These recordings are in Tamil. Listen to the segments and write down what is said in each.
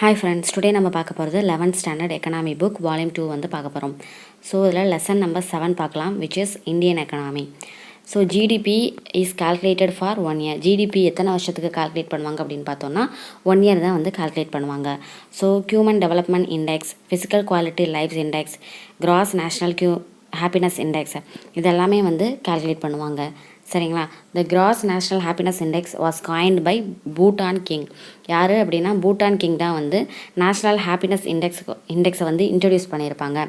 Hi friends, today நம்ம பார்க்க போகிறது 11th standard economy book volume 2 வந்து பார்க்க போகிறோம். ஸோ இதில் lesson number 7 பார்க்கலாம், which is Indian economy. So GDP is calculated for 1 year. GDP எத்தனை வருஷத்துக்கு கால்குலேட் பண்ணுவாங்க அப்படின்னு பார்த்தோன்னா 1 year தான் வந்து கால்குலேட் பண்ணுவாங்க. So human development index, physical quality life index, gross national happiness index இதெல்லாமே வந்து கால்குலேட் பண்ணுவாங்க. சரிங்களா? The gross national happiness index was coined by Bhutan king. யார் அப்படின்னா பூட்டான் கிங் தான் வந்து நேஷ்னல் ஹாப்பினஸ் இண்டெக்ஸை வந்து இன்ட்ரடியூஸ் பண்ணியிருப்பாங்க.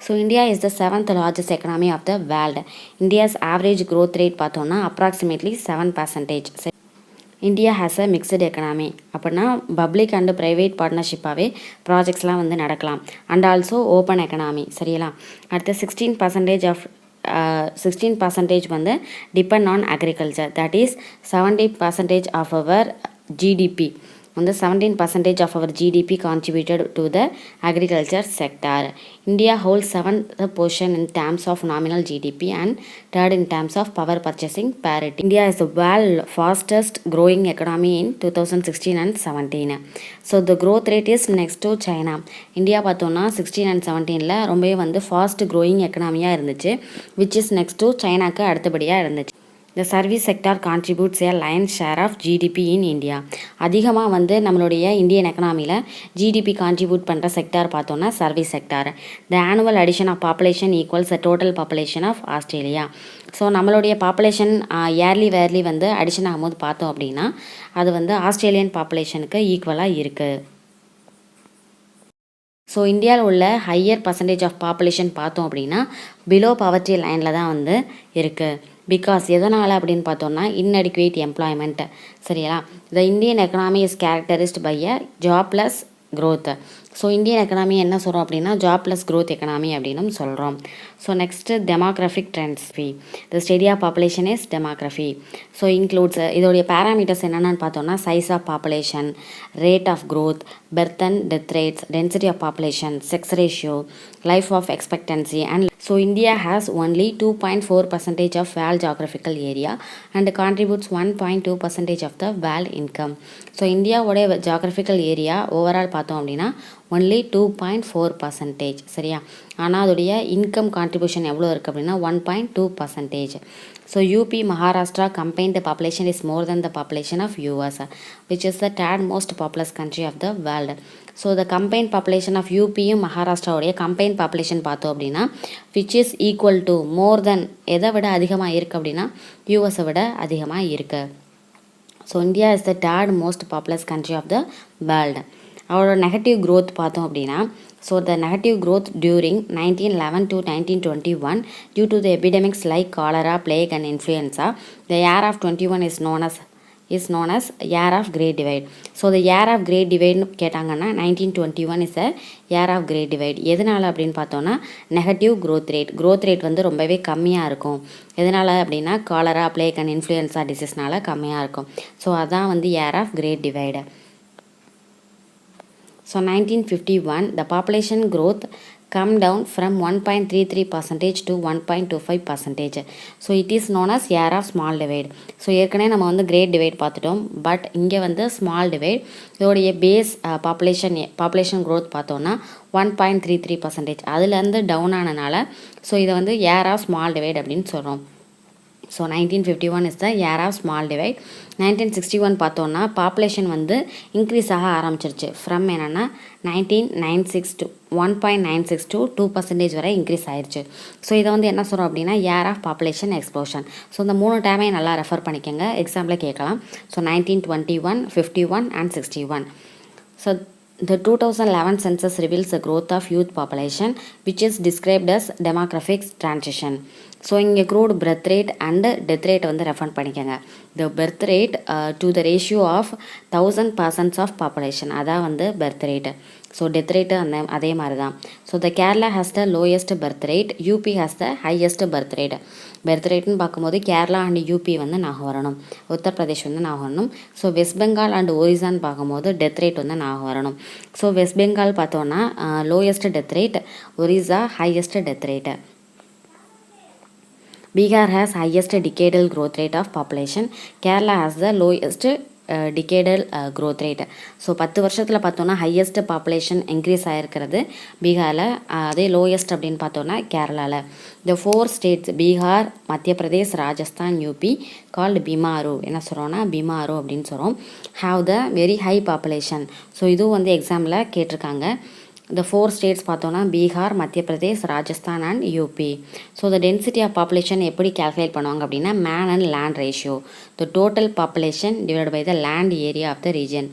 So India is the 7th largest economy of the world. India's average growth rate பார்த்தோன்னா approximately 7%. India has a mixed economy. அப்படின்னா பப்ளிக் அண்டு ப்ரைவேட் பார்ட்னர்ஷிப்பாகவே ப்ராஜெக்ட்ஸ்லாம் வந்து நடக்கலாம். And also open economy. சரிங்களா? அடுத்த 16% வந்து depend on agriculture. That is 70% of our GDP வந்து 17% of our GDP contributed to the agriculture sector. India holds 7th position in terms of nominal GDP and 3rd in terms of power purchasing parity. India is the world fastest growing economy in 2016 and 17. So the growth rate is next to China. India பார்த்தோன்னா 16 and 17ல ரொம்பவே வந்து ஃபாஸ்ட் க்ரோயிங் எக்கனாமியாக இருந்துச்சு, which is next to சைனாக்கு அடுத்தபடியாக இருந்துச்சு. The service sector contributes a lion's share of GDP in India. அதிகமாக வந்து நம்மளுடைய இந்தியன் எக்கனாமியில் ஜிடிபி கான்ட்ரிபியூட் பண்ணுற செக்டார் பார்த்தோன்னா service sector. The annual addition of population equals the total population of Australia. So நம்மளுடைய பாப்புலேஷன் இயர்லி வந்து அடிஷன் ஆகும்போது பார்த்தோம் அப்படின்னா அது வந்து ஆஸ்திரேலியன் பாப்புலேஷனுக்கு ஈக்குவலாக இருக்குது. ஸோ இந்தியாவில் உள்ள ஹையர் பர்சன்டேஜ் ஆஃப் பாப்புலேஷன் பார்த்தோம் அப்படின்னா பிலோ பவர்ட்டி லைனில் தான் வந்து இருக்குது. பிகாஸ் எதனால் அப்படின்னு பார்த்தோன்னா இன்அடிக்குவேட் எம்ப்ளாய்மெண்ட். சரியா? The Indian economy is characterised by a jobless growth. So Indian economy என்ன சொல்கிறோம் அப்படின்னா ஜாப்லெஸ் க்ரோத் எக்கனாமி அப்படின்னு சொல்கிறோம். So next demographic trends. The study of population is demography. So includes இதோடைய பேராமீட்டர்ஸ் என்னென்னு பார்த்தோன்னா size of population, rate of growth, birth and death rates, density of population, sex ratio, life of expectancy. And so India has only 2.4% of world geographical area and contributes 1.2% of the world income. So இந்தியாவோடைய ஜியோகிராஃபிக்கல் ஏரியா ஓவரால் பார்த்தோம் அப்படின்னா ஒன்லி 2.4%. சரியா? ஆனால் அதோடைய இன்கம் கான்ட்ரிபியூஷன் எவ்வளோ இருக்குது அப்படின்னா 1.2%. So UP Maharashtra combined population is more than the population of US, which is the third most populous country of the world. So the combine population of யூபியும் மகாராஷ்டிராவுடைய கம்பைன் பாப்புலேஷன் பார்த்தோம் அப்படின்னா which is equal to more than எதை விட அதிகமாக இருக்குது அப்படின்னா யூஎஸை விட அதிகமாக இருக்குது. So India is the third most populous country of the world. அவரோட நெகட்டிவ் க்ரோத் பார்த்தோம் அப்படின்னா so the negative growth during 1911 to 1921 due to the epidemics like cholera, plague and influenza. The year of 21 is known as year of great divide. So the year of great divide கேட்டாங்கன்னா 1921 is a year of great divide. எதனால் அப்படின்னு பார்த்தோன்னா நெகட்டிவ் க்ரோத் ரேட் வந்து ரொம்பவே கம்மியாக இருக்கும். எதனால் அப்படின்னா காலரா, பிளேக் அண்ட் இன்ஃப்ளூயன்ஸா டிசீஸ்னால கம்மியாக இருக்கும். ஸோ அதான் வந்து year of great divide. So 1951 the population growth come down from 1.33% to 1.25%. So it is known as year of small divide. So ஏற்கனவே நம்ம வந்து கிரேட் டிவைட் பார்த்துட்டோம், பட் இங்கே வந்து ஸ்மால் டிவைட். இதோடைய பேஸ் பாப்புலேஷன் க்ரோத் பார்த்தோன்னா 1.33%. அதுலேருந்து டவுன் ஆனனால ஸோ இதை வந்து year of small divide அப்படின்னு சொல்கிறோம். So 1951 is the year of small divide. 1961 பார்த்தோன்னா பாப்புலேஷன் வந்து இன்க்ரீஸ் ஆக ஆரம்பிச்சிருச்சு. ஃப்ரம் என்னென்னா 1996 to 1.96 to 2% வரை இன்க்ரீஸ் ஆயிடுச்சு. ஸோ இதை வந்து என்ன சொல்கிறோம் அப்படின்னா year of population explosion. So இந்த 3 டைமையும் நல்லா ரெஃபர் பண்ணிக்கோங்க, எக்ஸாம்பிள் கேட்கலாம். So 1921, 51 and 61. So the 2011 census reveals the growth of youth population, which is described as demographic transition. So இங்கே crude birth rate and death rate வந்து ரெஃபர் பண்ணிக்கோங்க. The birth rate to the ratio of 1000 persons of population, அதான் வந்து birth rate. So death rate அதே மாதிரி தான். So the Kerala has the lowest birth rate, UP has the highest birth rate. birth rateன்னு பார்க்கும்போது கேரளா அண்ட் யூபி வந்து ஞாபகம் வரணும், உத்தரப்பிரதேஷ் வந்து ஞாபகம் வரணும். ஸோ வெஸ்ட் பெங்கால் அண்ட் ஒரிசான்னு பார்க்கும்போது டெத் ரேட் வந்து ஞாபகம் வரணும். ஸோ வெஸ்ட் பெங்கால் பார்த்தோன்னா lowest death rate, Orissa highest death rate. Bihar has highest decadal growth rate of population. Kerala has the lowest டிகேடல் growth rate. So 10 வருஷத்தில் பார்த்தோன்னா ஹையஸ்ட் பாப்புலேஷன் இன்க்ரீஸ் ஆகிருக்கிறது பீகாரில், அதே லோயஸ்ட் அப்படின்னு பார்த்தோன்னா கேரளாவில். இந்த 4 states Bihar, Madhya Pradesh, Rajasthan, UP called பிமாரு, என்ன சொல்கிறோன்னா பிமாரு அப்படின்னு சொல்கிறோம், have the very high population. So இதுவும் வந்து எக்ஸாமில் கேட்டிருக்காங்க. The 4 states பார்த்தோன்னா Bihar, Madhya Pradesh, Rajasthan and UP. So the density of population எப்படி calculate பண்ணுவாங்க அப்படின்னா man and land ratio, the total population divided by the land area of the region.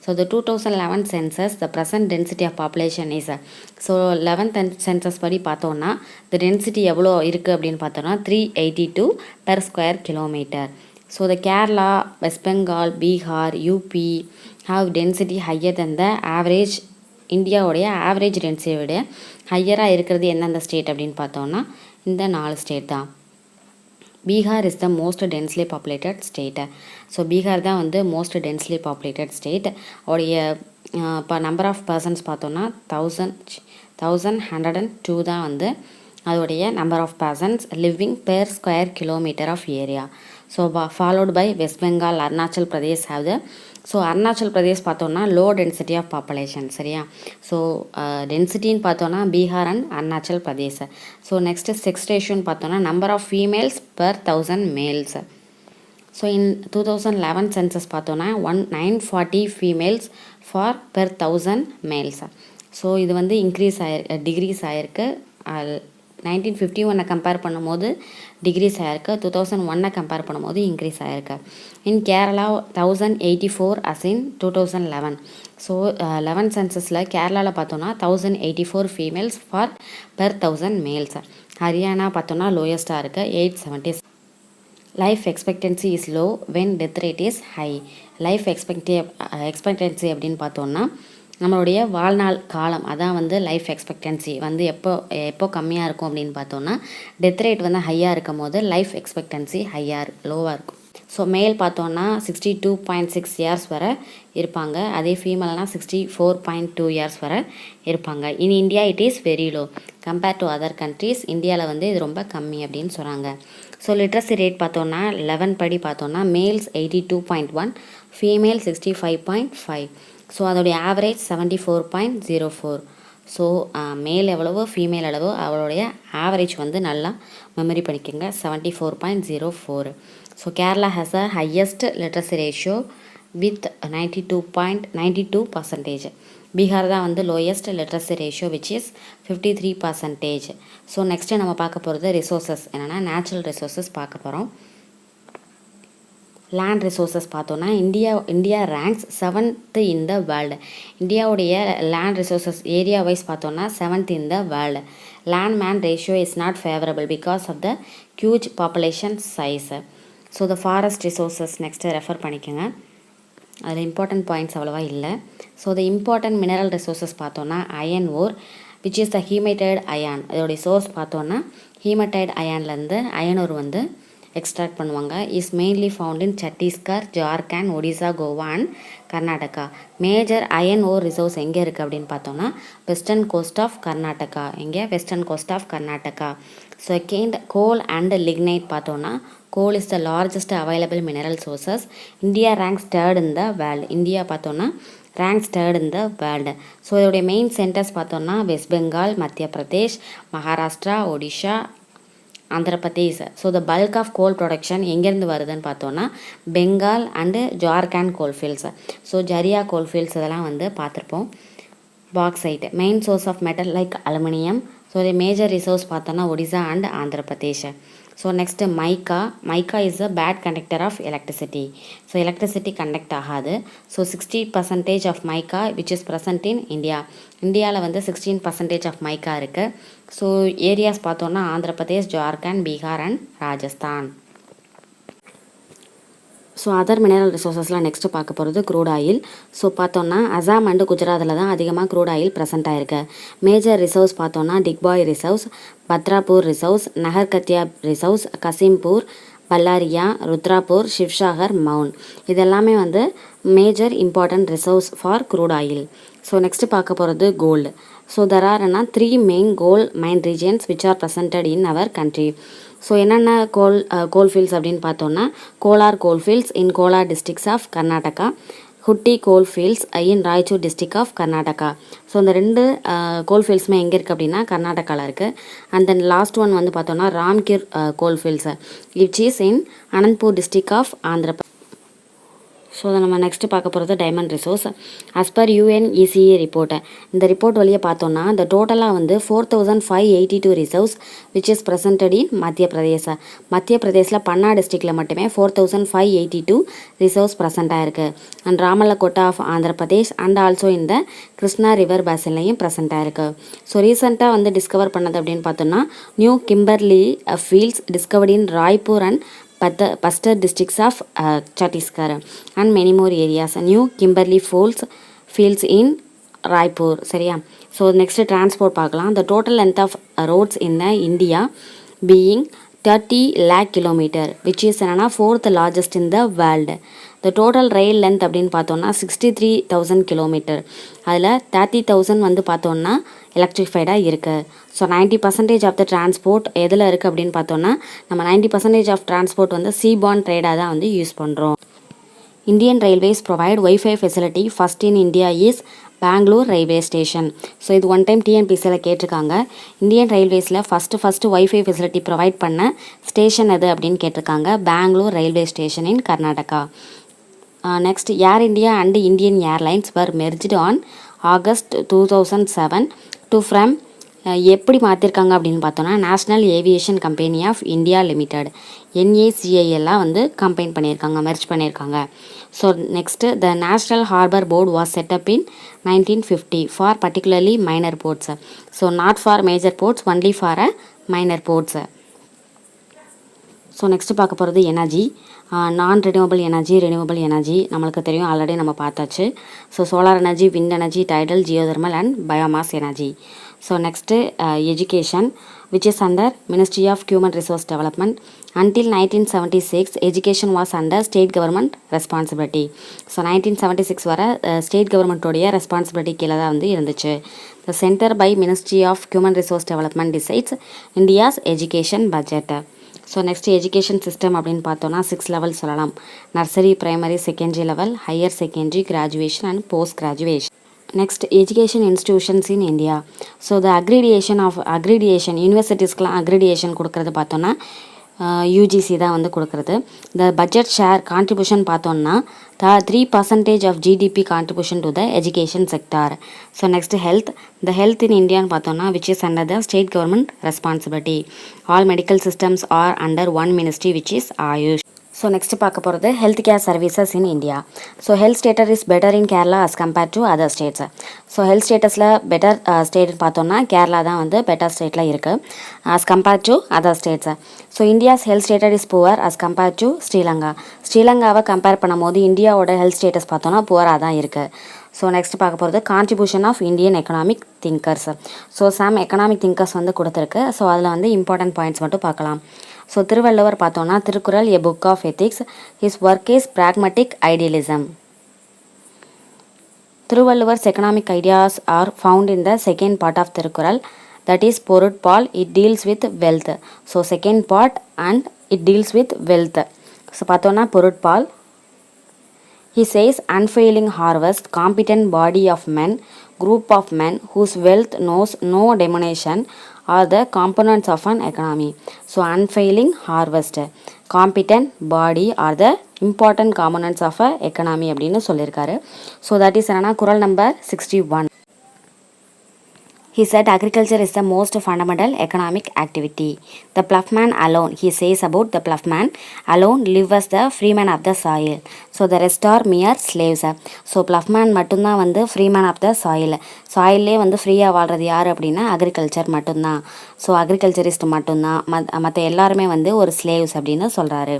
So the 2011 census, the present density of population is, so 11th census படி பார்த்தோன்னா the density எவ்வளோ இருக்குது அப்படின்னு பார்த்தோன்னா 382 per square kilometer. So the Kerala, West Bengal, Bihar, UP have density higher than the average. இந்தியாவுடைய ஆவரேஜ் டென்சிட்டியை விட ஹையராக இருக்கிறது எந்தெந்த ஸ்டேட் அப்படின்னு பார்த்தோன்னா இந்த 4 ஸ்டேட் தான். Bihar is the most densely populated state. So Bihar தான் வந்து மோஸ்ட் டென்ஸ்லி பாப்புலேட்டட் ஸ்டேட். அவருடைய இப்போ நம்பர் ஆஃப் பர்சன்ஸ் பார்த்தோன்னா 1102 தான் வந்து அதோடைய number of persons living per square kilometre of area. So followed by West Bengal, Arunachal Pradesh have the. So Arunachal Pradesh பார்த்தோன்னா லோ டென்சிட்டி ஆஃப் பாப்புலேஷன், சரியா. ஸோ டென்சிட்டின்னு பார்த்தோன்னா Bihar and Arunachal Pradesh. So next sex ரேஷியோன்னு பார்த்தோன்னா number of females per 1000 males. So in 2011 census பார்த்தோன்னா 940 females for per 1000 males. So இது வந்து டிக்ரீஸ் ஆகிருக்கு. 1951 கம்பேர் பண்ணும்போது டிக்ரீஸ் ஆகிருக்கு, 2001 கம்பேர் பண்ணும்போது இன்க்ரீஸ் ஆகிருக்கு. இன் கேரளா 1084 அஸ் இன் 2011. ஸோ 11 சென்சஸில் கேரளாவில் பார்த்தோன்னா 1084 females for per 1000 males. Haryana பார்த்தோன்னா லோயஸ்ட்டாக இருக்குது 870. Life expectancy is low when death rate is high. Life expectancy அப்படின்னு பார்த்தோன்னா நம்மளுடைய வாழ்நாள் காலம், அதான் வந்து லைஃப் எக்ஸ்பெக்டன்சி வந்து எப்போ கம்மியாக இருக்கும் அப்படின்னு பார்த்தோன்னா டெத் ரேட் வந்து ஹையாக இருக்கும் போது லைஃப் எக்ஸ்பெக்டன்சி லோவாக இருக்கும். ஸோ மேல் பார்த்தோன்னா 62.6 இயர்ஸ் வரை இருப்பாங்க, அதே ஃபீமேல்னால் 64.2 இயர்ஸ் வரை இருப்பாங்க. In India it is very low compared to other countries. இந்தியாவில் வந்து இது ரொம்ப கம்மி அப்படின்னு சொல்கிறாங்க. ஸோ லிட்ரஸி ரேட் பார்த்தோன்னா 11 படி பார்த்தோன்னா மேல்ஸ் 82.1, ஃபீமேல் 65.5. ஸோ அதோடைய ஆவரேஜ் 74.04. ஸோ மேல் எவ்வளவோ ஃபீமேல் அளவோ அவளுடைய ஆவரேஜ் வந்து நல்லா மெமரி பண்ணிக்கோங்க, 74.04. So Kerala has a highest literacy ratio with 92%. Bihar தான் வந்து lowest literacy ratio which is 53%. So next நம்ம பார்க்க போகிறது ரிசோர்ஸஸ், என்னென்னா நேச்சுரல் ரிசோர்ஸஸ் பார்க்க போகிறோம். லேண்ட் ரிசோர்ஸஸ் பார்த்தோன்னா India ranks 7th in the world. இந்தியாவுடைய லேண்ட் ரிசோர்ஸஸ் ஏரியா வைஸ் பார்த்தோன்னா 7th in the world. Land man ratio is not favourable because of the huge population size. So the forest resources next refer பண்ணிக்கோங்க, அதில் இம்பார்ட்டன்ட் பாயிண்ட்ஸ் அவ்வளோவா இல்லை. So the important mineral resources பார்த்தோன்னா iron ore which is the haematite iron. அதோடைய சோர்ஸ் பார்த்தோன்னா ஹீமடைட் அயான்லேருந்து அயனோர் வந்து எக்ஸ்ட்ராக்ட் பண்ணுவாங்க. Is mainly found in Chhattisgarh, Jharkhand, Odisha, Goa and Karnataka. Major iron ore reserves எங்கே இருக்குது அப்படின்னு பார்த்தோன்னா western coast of Karnataka. Western coast of Karnataka. Second coal and lignite பார்த்தோன்னா coal is the largest available mineral sources. India ranks 3rd in the world. India பார்த்தோன்னா ranks 3rd in the world. So இதோடைய மெயின் சென்டர்ஸ் பார்த்தோன்னா West Bengal, Madhya Pradesh, Maharashtra, Odisha, Andhra Pradesh. So the bulk of coal production எங்கேருந்து வருதுன்னு பார்த்தோன்னா Bengal and Jharkhand coalfields. So Jharia coalfields இதெல்லாம் வந்து பார்த்துருப்போம். Bauxite main source of metal like aluminium. So இது மேஜர் ரிசோர்ஸ் பார்த்தோன்னா Odisha and Andhra Pradesh. So next mica is a bad conductor of electricity. So electricity conduct ஆகாது. So 60% of mica which is present in இந்தியாவில் வந்து 16% ஆஃப் மைக்கா இருக்குது. ஸோ ஏரியாஸ் பார்த்தோன்னா Andhra Pradesh, Jharkhand, Bihar and Rajasthan. So other mineral ரிசோர்ஸஸ்லாம் நெக்ஸ்ட்டு பார்க்க போகிறது க்ரூட் ஆயில். ஸோ பார்த்தோன்னா அசாம் அண்டு குஜராத்தில் தான் அதிகமாக க்ரூட் ஆயில் ப்ரெசென்ட் ஆகிருக்கு. மேஜர் ரிசர்வ்ஸ் பார்த்தோன்னா Digboi reserves, Badarpur reserves, Naharkatiya reserves, Kasimpur, Pallaria, Rudrapur, Sivasagar, mount. இதெல்லாமே வந்து major important reserves for crude oil. So next பார்க்க போகிறது கோல்டு. ஸோ தெர் ஆர் என்ன 3 main gold mine regions which are presented in our country. So என்னென்ன கோல்ஃபீல்ட்ஸ் அப்படின்னு பார்த்தோன்னா, Kolar goldfields in Kolar districts of Karnataka, Hutti goldfields in Raichur district of Karnataka. So இந்த 2 கோல்ஃபீல்ட்ஸுமே எங்கே இருக்குது அப்படின்னா கர்நாடகாவில் இருக்குது. அண்ட் தென் லாஸ்ட் ஒன் வந்து பார்த்தோன்னா Ramgir coalfields which is in Anantapur district of Andhra. So அதை நம்ம நெக்ஸ்ட்டு பார்க்க போகிறது diamond resource. As per UNECE ரிப்போர்ட்டை, இந்த ரிப்போர்ட் வழியாக பார்த்தோன்னா இந்த டோட்டலாக வந்து 4582 ரிசர்வ்ஸ் விச் இஸ் ப்ரெசன்டட் இன் மத்திய பிரதேச. மத்திய பிரதேசில் பன்னா டிஸ்ட்ரிக்டில் மட்டுமே 4582 ரிசர்வ்ஸ் ப்ரெசென்ட்டாக இருக்குது. And Ramallakota of Andhra Pradesh and also இந்த கிருஷ்ணா ரிவர் பேசின்லையும் ப்ரெசென்ட்டாக இருக்குது. ஸோ ரீசெண்டாக வந்து டிஸ்கவர் பண்ணது அப்படின்னு பார்த்தோன்னா new Kimberley fields discovered in Raipur and Buster districts of Chhattisgarh and many more areas. New Kimberley fields in Raipur. சரியா? ஸோ நெக்ஸ்ட்டு டிரான்ஸ்போர்ட் பார்க்கலாம். The total length of roads in India being 30 lakh kilometer which is என்னன்னா 4th largest in the world. The total rail length அப்படின்னு பார்த்தோன்னா 63,000 கிலோமீட்டர். அதில் 30,000 வந்து பார்த்தோன்னா எலக்ட்ரிஃபைடாக இருக்குது. ஸோ 90% ஆஃப் த டிரான்ஸ்போர்ட் எதில் இருக்குது அப்படின்னு பார்த்தோன்னா நம்ம 90% ஆஃப் டிரான்ஸ்போர்ட் வந்து சீபார்ன் ட்ரேடாக தான் வந்து யூஸ் பண்ணுறோம். Indian railways provide wifi facility first in India is Bangalore railway station. So இது ஒன் டைம் டிஎன்பிசியில் கேட்டிருக்காங்க. இந்தியன் ரயில்வேஸில் ஃபஸ்ட்டு வைஃபை ஃபெசிலிட்டி ப்ரொவைட் பண்ண ஸ்டேஷன் எது அப்படின்னு கேட்டிருக்காங்க. Bangalore railway station in Karnataka. Next Air India and Indian Airlines were merged on August 2007 to from எப்படி மாற்றிருக்காங்க அப்படின்னு பார்த்தோன்னா national aviation company of India limited NACIலாம் வந்து கம்பைன் பண்ணியிருக்காங்க, மெர்ஜ் பண்ணியிருக்காங்க. So next the national harbour board was set up in 1950 for particularly minor ports. So not for major ports, only for minor ports. So next பார்க்க போகிறது எனர்ஜி. நான் ரினியூவபிள் எனர்ஜி, ரினியூவபிள் எனர்ஜி நம்மளுக்கு தெரியும், ஆல்ரெடி நம்ம பார்த்தாச்சு. So solar energy, wind energy, tidal, geothermal and biomass energy. So next education which is under Ministry of Human Resource Development. Until 1976 education was under state government responsibility. So 1976 வர ஸ்டேட் கவர்மெண்ட்டோடைய ரெஸ்பான்சிபிலிட்டி கீழே தான் வந்து இருந்துச்சு. The Center by Ministry of Human Resource Development decides India's education budget. So next education system அப்படின்னு பார்த்தோன்னா 6 லெவல் சொல்லலாம். Nursery, primary, secondary level, higher secondary, graduation and post graduation. Next education institutions in India. So the accreditation யூனிவர்சிட்டிஸ்க்கெலாம் அக்ரிடியேஷன் கொடுக்குறது பார்த்தோன்னா UGC தான் வந்து கொடுக்குறது. த பட்ஜெட் ஷேர் கான்ட்ரிபியூஷன் பார்த்தோன்னா 3% of GDP contribution to the education sector. So next health. The health in இந்தியான்னு பார்த்தோன்னா which is under the state government responsibility. All medical systems are under one ministry which is AYUSH. So next பார்க்க போகிறது health care services in India. So health status is better in Kerala as compared to other states. So health ஸ்டேட்டஸில் பெட்டர் ஸ்டேட்னு பார்த்தோன்னா கேரளா தான் வந்து பெட்டர் ஸ்டேட்டில் இருக்குது as compared to other states. So India's health status is poor as compared to Sri Lanka. ஸ்ரீலங்காவை கம்பேர் பண்ணும்போது இந்தியாவோட ஹெல்த் ஸ்டேட்டஸ் பார்த்தோன்னா புவராக தான் இருக்குது. ஸோ நெக்ஸ்ட் பார்க்க போகிறது contribution of Indian economic thinkers. So some economic thinkers வந்து கொடுத்துருக்கு. ஸோ அதில் வந்து இம்பார்ட்டன்ட் பாயிண்ட்ஸ் மட்டும் பார்க்கலாம். ஸோ திருவள்ளுவர் பார்த்தோன்னா Thirukkural a book of ethics, his work is pragmatic idealism. Thiruvalluvar's economic ideas are found in the second part of Thirukkural, that is Porutpal. It deals with wealth. So second part and it deals with wealth. So பார்த்தோன்னா Porutpal. He says unfailing harvest, competent body of men, group of men whose wealth knows no diminution are the components of an economy. So unfailing harvest, competent body are the important components of a economy அப்படின்னு சொல்லியிருக்காரு. So that is என்னன்னா குறள் number 61. He said agriculture is the most fundamental economic activity. The ploughman alone, he says about the ploughman alone live as the freeman of the soil. So the rest are mere slaves. So ploughman மட்டும்தான் வந்து freeman of the soil. சாயிலே வந்து ஃப்ரீயாக வாழ்கிறது யார் அப்படின்னா அக்ரிகல்ச்சர் மட்டும்தான். ஸோ அக்ரிகல்ச்சரிஸ்ட் மட்டும்தான், மற்ற எல்லாருமே வந்து ஒரு ஸ்லேவ்ஸ் அப்படின்னு சொல்கிறாரு.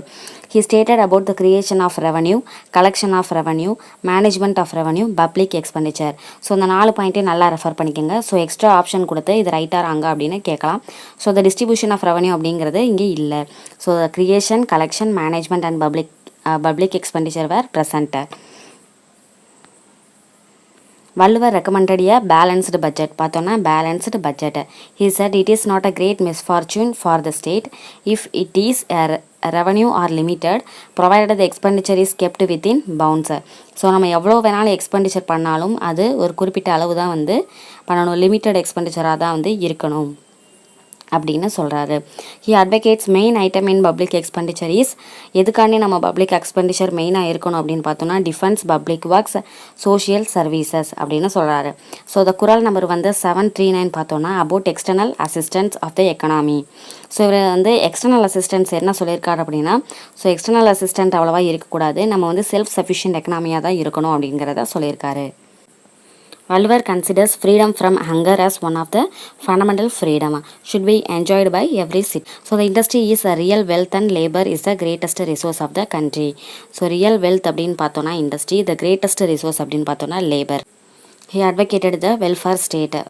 He stated about the creation of revenue, collection of revenue, management of revenue, public expenditure. So இந்த 4 பாயிண்ட்டையும் நல்லா ரெஃபர் பண்ணிக்கோங்க. ஸோ எக்ஸ்ட்ரா ஆப்ஷன் கொடுத்து இது ரைட்டாக ராங்க அப்படின்னு கேட்கலாம். So the distribution of revenue அப்படிங்கிறது இங்கே இல்லை. So the creation, collection, management and public expenditure were present. Valluvar recommended a balanced budget. பார்த்தோன்னா balanced budget. He said it is not a great misfortune for the state if it is revenue are limited provided the expenditure is kept within bounds. So நம்ம எவ்வளோ வேணாலும் எக்ஸ்பெண்டிச்சர் பண்ணாலும் அது ஒரு குறிப்பிட்ட அளவு தான் வந்து பண்ணணும், லிமிட்டட் எக்ஸ்பெண்டிச்சராக தான் வந்து இருக்கணும் அப்படின்னு சொல்கிறாரு. He advocates main item in public expenditure is, எதுக்காண்டி நம்ம பப்ளிக் எக்ஸ்பெண்டிச்சர் மெயினாக இருக்கணும் அப்படின்னு பார்த்தோம்னா defence, public works, social services அப்படின்னு சொல்கிறாரு. ஸோ த குறள் நம்பர் வந்து 739 பார்த்தோன்னா about external assistance of the economy. So இவர் வந்து எக்ஸ்டர்னல் அசிஸ்டன்ஸ் என்ன சொல்லியிருக்காரு அப்படின்னா, ஸோ எக்ஸ்டர்னல் அசிஸ்டன்ட் அவ்வளோவா இருக்கக்கூடாது, நம்ம வந்து செல்ஃப் சஃபிஷியன்ட் எக்கனாமியாக தான் இருக்கணும் அப்படிங்கிறத சொல்லியிருக்காரு. Vallver considers freedom from hunger as one of the fundamental freedom should be enjoyed by every citizen. So the industry is a real wealth and labor is the greatest resource of the country. So real wealth அப்படின்னு பார்த்தோன்னா industry, the greatest resource அப்படின்னு பார்த்தோன்னா labor. He advocated the welfare state.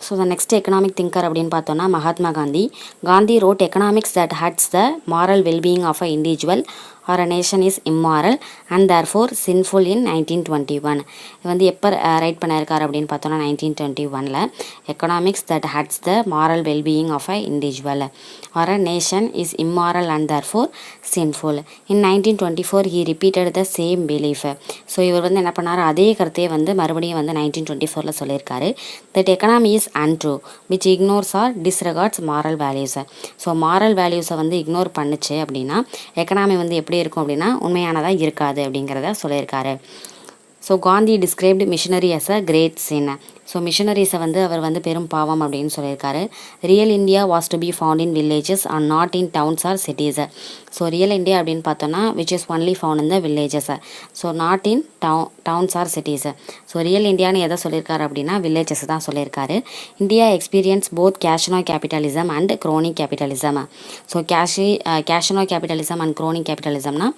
So the next economic thinker அப்படின்னு பார்த்தோன்னா Mahatma Gandhi. Gandhi wrote economics that hurts the moral well-being of an individual or a nation is immoral and therefore sinful in 1921. இது வந்து எப்போ ரைட் பண்ணியிருக்காரு அப்படின்னு பார்த்தோன்னா 1921ல். Economics that hurts the moral wellbeing of a individual or a nation is immoral and therefore sinful. In 1924 he repeated the same belief. So இவர் வந்து என்ன பண்ணார், அதே கருத்தையே வந்து மறுபடியும் வந்து 1924ல் சொல்லியிருக்காரு. That economy is untrue which ignores or disregards moral values. So moral வேல்யூஸை வந்து இக்னோர் பண்ணுச்சு அப்படின்னா எக்கனாமி வந்து எப்படி இருக்கும் அப்படின்னா உண்மையானதாக இருக்காது அப்படிங்கிறத சொல்லியிருக்காரு. So Gandhi described missionary as a great sin. So மிஷனரிஸை வந்து அவர் வந்து பெரும் பாவம் அப்படின்னு சொல்லியிருக்காரு. Real India was to be found in villages and not in towns or cities. So real India அப்படின்னு பார்த்தோன்னா which is only found in the villages, so not in towns or cities. So real இந்தியான்னு எதை சொல்லியிருக்காரு அப்படின்னா வில்லேஜஸ் தான் சொல்லியிருக்காரு. India experience both casino capitalism and crony capitalism. So casino capitalism and crony கேபிட்டலிசம்னா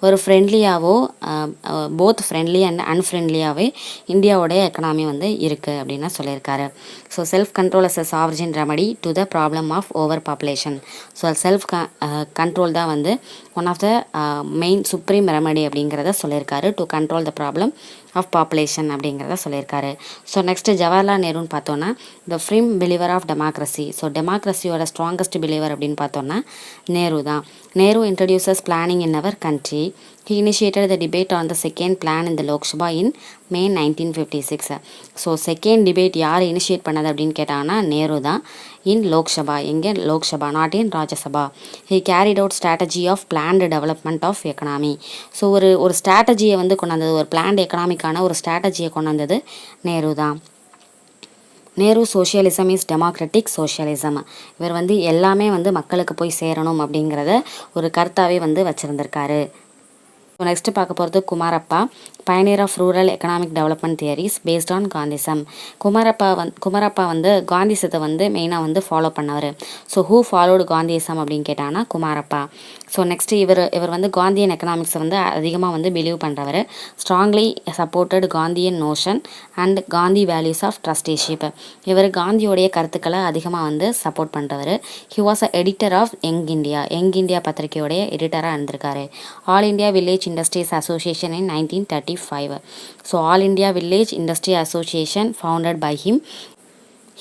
ஒரு ஃப்ரெண்ட்லியாவோ போத் ஃப்ரெண்ட்லி அண்ட் அன்ஃப்ரெண்ட்லியாகவே இந்தியாவோடைய எக்கனாமி வந்து இருக்குது அப்படின்னு சொல்லியிருக்காரு. So self control as a sovereign remedy to the problem of over population. So self control தான் வந்து one of the main supreme remedy அப்படிங்கிறத சொல்லியிருக்காரு to control the problem of population அப்படிங்கிறத சொல்லியிருக்காரு. ஸோ நெக்ஸ்ட்டு ஜவஹர்லால் நேருன்னு பார்த்தோன்னா the firm believer of democracy. So டெமோக்ரஸியோட ஸ்ட்ராங்கஸ்ட் பிலீவர் அப்படின்னு பார்த்தோன்னா நேரு தான். Nehru introduces planning in our country. He initiated the debate on the second plan in the Lok Sabha in May 1956. So second debate யார் இனிஷியேட் பண்ணது அப்படின்னு கேட்டாங்கன்னா நேரு தான். இன் லோக்சபா, எங்கே Lok Sabha, not in Rajya Sabha. He carried out strategy of planned development of economy. So ஒரு ஸ்ட்ராட்டஜியை வந்து கொண்டாந்தது, ஒரு பிளான்டு எக்கனாமிக்கான ஒரு ஸ்ட்ராட்டஜியை கொண்டாந்தது நேரு தான். Nehru socialism is democratic socialism. இவர் வந்து எல்லாமே வந்து மக்களுக்கு போய் சேரணும் அப்படிங்கிறத ஒரு கருத்தாவே வந்து வச்சுருந்துருக்காரு. ஸோ நெக்ஸ்ட்டு பார்க்க போகிறது Kumarappa, pioneer of rural economic development theories based on Gandhism. Kumarappa வந்து காந்திசத்தை வந்து மெயினாக வந்து ஃபாலோ பண்ணவர். ஸோ ஹூ ஃபாலோடு காந்திசம் அப்படின்னு கேட்டாங்கன்னா குமாரப்பா. ஸோ நெக்ஸ்ட்டு இவர் வந்து காந்தியன் எக்கனாமிக்ஸை வந்து அதிகமாக வந்து பிலீவ் பண்ணுறவர். Strongly supported Gandhian notion and Gandhi values of trusteeship. இவர் காந்தியோடைய கருத்துக்களை அதிகமாக வந்து சப்போர்ட் பண்ணுறவர். He was a editor of Young India பத்திரிகையோடைய எடிட்டராக இருந்திருக்காரு. All India Village Industries Association in 1935. So All India Village Industry Association founded by him.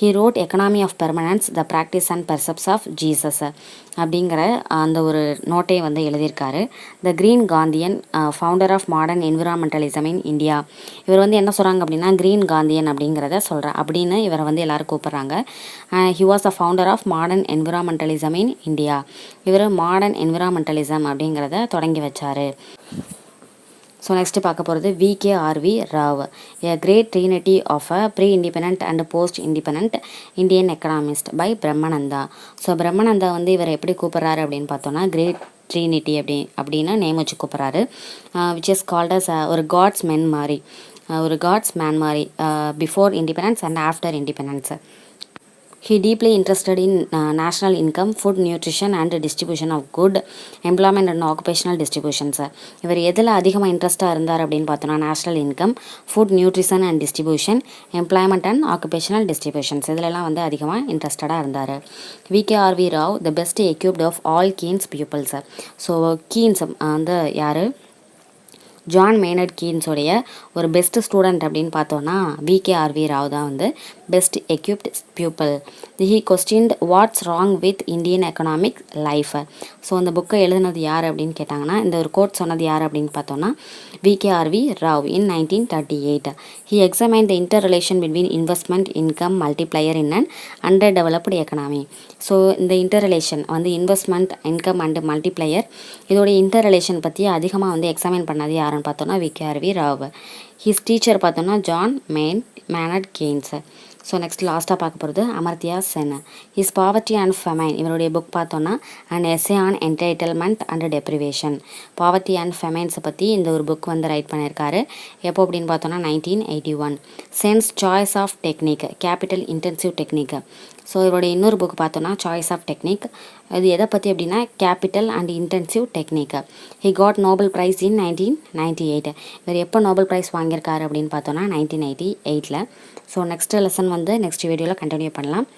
He wrote Economy of Permanence, the Practice and Precepts of Jesus அப்படிங்கிற அந்த ஒரு நோட்டை வந்து எழுதியிருக்காரு. The green Gandhian, founder of modern environmentalism in India. இவர் வந்து என்ன சொல்கிறாங்க அப்படின்னா கிரீன் காந்தியன் அப்படிங்கிறத சொல்கிறேன் அப்படின்னு இவரை வந்து எல்லோரும் கூப்பிட்றாங்க. He was a founder of modern environmentalism in India. இவர் மாடர்ன் என்விரான்மெண்டலிசம் அப்படிங்கிறத தொடங்கி வச்சார். ஸோ நெக்ஸ்ட்டு பார்க்க போகிறது V.K.R.V. Rao, a great trinity of a pre independent and post independent Indian economist by Brahmananda. So Brahmananda வந்து இவர் எப்படி கூப்பிட்றாரு அப்படின்னு பார்த்தோன்னா கிரேட் ட்ரினிட்டி அப்படின்னு நேம் வச்சு கூப்பிட்றாரு. விச் இஸ் கால்ட் அஸ் ஒரு காட்ஸ் மேன் மாதிரி before independence and after independence. He deeply interested in national income, food, nutrition and distribution of good, employment and occupational distributions. இவர் எதில் அதிகமாக இன்ட்ரெஸ்ட்டாக இருந்தார் அப்படின்னு பார்த்தோன்னா national income, food, nutrition and distribution, employment and occupational distributions இதிலெல்லாம் வந்து அதிகமாக இன்ட்ரெஸ்டடாக இருந்தார். V.K.R.V. Rao the best equipped of all Keynes peoples. So Keynes வந்து யார், ஜான் மேனர்ட் கீன்ஸோடைய ஒரு பெஸ்ட் ஸ்டூடெண்ட் அப்படின்னு பார்த்தோன்னா விகேஆர்வி ராவ் தான் வந்து best equipped pupil. He questioned what's wrong with Indian economic life. So அந்த புக்கை எழுதுனது யார் அப்படின்னு கேட்டாங்கன்னா, இந்த ஒரு கோட் சொன்னது யார் அப்படின்னு பார்த்தோன்னா VKRV Rao in 1938. He examine the inter relation between investment income multiplier in an under developed economy. So இந்த இன்டர் ரிலேஷன் வந்து இன்வெஸ்ட்மெண்ட் இன்கம் அண்டு மல்டிப்ளையர் இதோடைய இன்டர் ரிலேஷன் பற்றி அதிகமாக வந்து எக்ஸாமைன் பண்ணது யாருன்னு பார்த்தோன்னா விகேஆர்வி ராவ். ஹிஸ் டீச்சர் பார்த்தோன்னா John Maynard Keynes. So next லாஸ்ட்டாக பார்க்க போகிறது Amartya Sen. His poverty and famine இவருடைய புக் பார்த்தோன்னா and essay on entitlement and deprivation. Poverty and ஃபெமைன்ஸை பற்றி இந்த ஒரு புக் வந்து ரைட் பண்ணியிருக்காரு. எப்போ அப்படின்னு பார்த்தோன்னா 1981. Sen's choice of technique capital intensive technique. So இவருடைய இன்னொரு புக் பார்த்தோன்னா சாய்ஸ் ஆஃப் டெக்னிக். இது எதை பற்றி அப்படின்னா capital and intensive technique. He got Nobel prize in 1998. இவர் எப்போ நோபல் ப்ரைஸ் வாங்கியிருக்காரு அப்படின்னு பார்த்தோன்னா 1988. ஸோ நெக்ஸ்ட் லெசன் வந்து நெக்ஸ்ட் வீடியோவில் கண்டினியூ பண்ணலாம்.